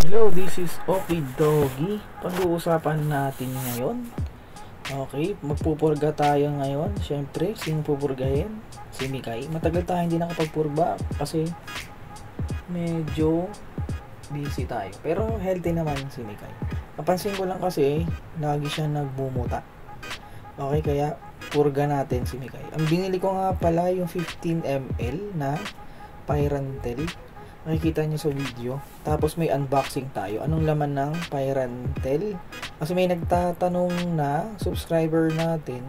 Hello, this is Okie Doggy. Pag-uusapan natin ngayon. Okay, magpupurga tayo ngayon. Siyempre, sino pupurgahin? Si Mikay. Matagal tayo hindi nakapagpurga kasi medyo busy tayo. Pero healthy naman si Mikay. Napansin ko lang kasi lagi siya nagbumuta. Okay, kaya purga natin si Mikay. Ang binili ko nga pala yung 15 ml na Pyrantel. Makikita nyo sa video. Tapos may unboxing tayo. Anong laman ng Pyrantel? Kasi may nagtatanong na subscriber natin,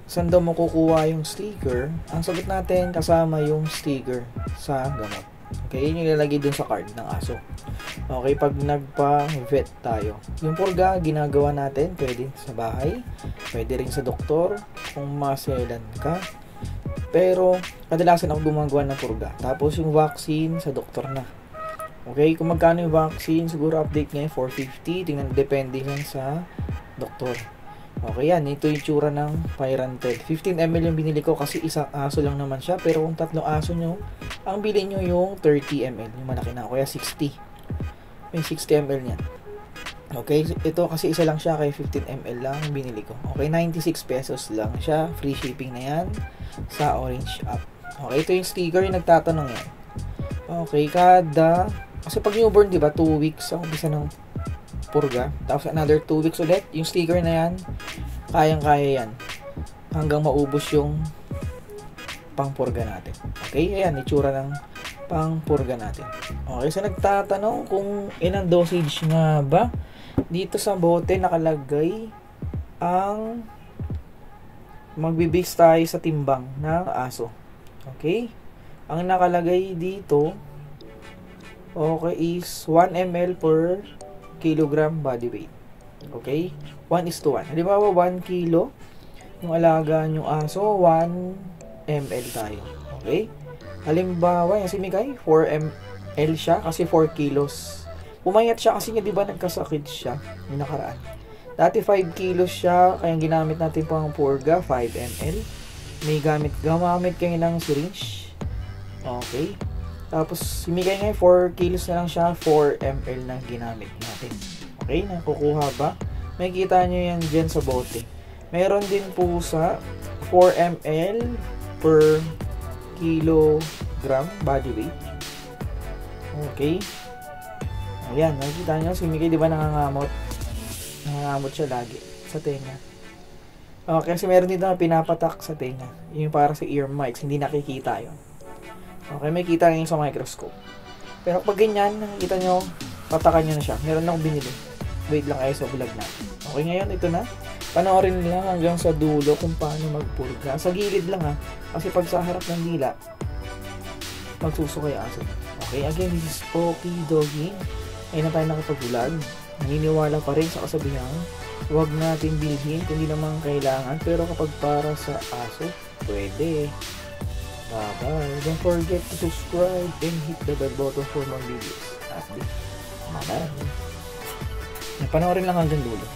saan daw makukuha yung sticker? Ang sagot natin, kasama yung sticker sa gamot. Okay, yun yung ilalagay dun sa card ng aso. Okay, pag nagpa-vet tayo. Yung purga, ginagawa natin, pwede sa bahay, pwede rin sa doktor, kung maselan ka. Pero, kadalasan ako gumagawa ng purga. Tapos, yung vaccine, sa doktor na. Okay, kung magkano yung vaccine, siguro update ngayon, 450. Tingnan, depende lang sa doktor. Okay, yan. Ito yung tsura ng Pyrantel. 15 ml yung binili ko kasi isang aso lang naman siya. Pero kung tatlong aso nyo, ang bili nyo yung 30 ml. Yung malaki na. Kaya 60. May 60 ml yan. Okay, ito kasi isa lang siya, kaya 15 ml lang binili ko. Okay, 96 pesos lang siya. Free shipping na yan sa Orange app. Okay, ito yung sticker yung nagtatanong yan. Okay, kasi pag newborn, di ba, 2 weeks ang umpisa ng purga. Tapos another 2 weeks ulit. Yung sticker na yan, kayang-kaya yan. Hanggang maubos yung pang-purga natin. Okay, ayan, itsura ng pang-purga natin. Okay, so nagtatanong kung ilang dosage nga ba. Dito sa bote nakalagay ang magbibase tayo sa timbang ng aso. Okay? Ang nakalagay dito, okay, is 1 ml per kilogram body weight. Okay? 1:1. Halimbawa, 1 kilo yung alaga yung aso, 1 ml tayo. Okay? Halimbawa, yung si Mikay, 4 ml siya kasi 4 kilos. Pumayat siya kasi di ba nagkasakit siya yung nakaraan. Dati 5 kilos siya, kaya ginamit natin pang purga, 5 ml. May gamamit kayo ng syringe. Okay. Tapos, si Mikay ngayon, 4 kilos na lang siya, 4 ml na ginamit natin. Okay, nakukuha ba? May kita nyo yan dyan sa bote. Meron din po sa 4 ml per kilogram body weight. Okay. Ayan, nakikita nyo, si Mikay, di ba nangangamot? Nangangamot siya lagi sa tenga. Okay, kasi meron dito na pinapatak sa tenga. Yung para sa ear mics, hindi nakikita yun. Okay, may kita ngayon sa microscope. Pero pag ganyan, nakikita nyo, patakan nyo na siya. Meron akong binili. Wait lang kayo sa vlog natin. Okay, ngayon, ito na. Panoorin lang hanggang sa dulo kung paano magpurga. Sa gilid lang ha. Kasi pag sa harap ng dila, magsusukay aso. Okay, again, this is Okie Doggy. Ayun na tayo nakapag-vlog. Naniniwala pa rin sa kasabihan, huwag natin bilhin kung di naman kailangan. Pero kapag para sa aso, pwede. Bye-bye. Don't forget to subscribe and hit the bell button for more videos. Update. Bye-bye. Napanoorin lang hanggang dulo.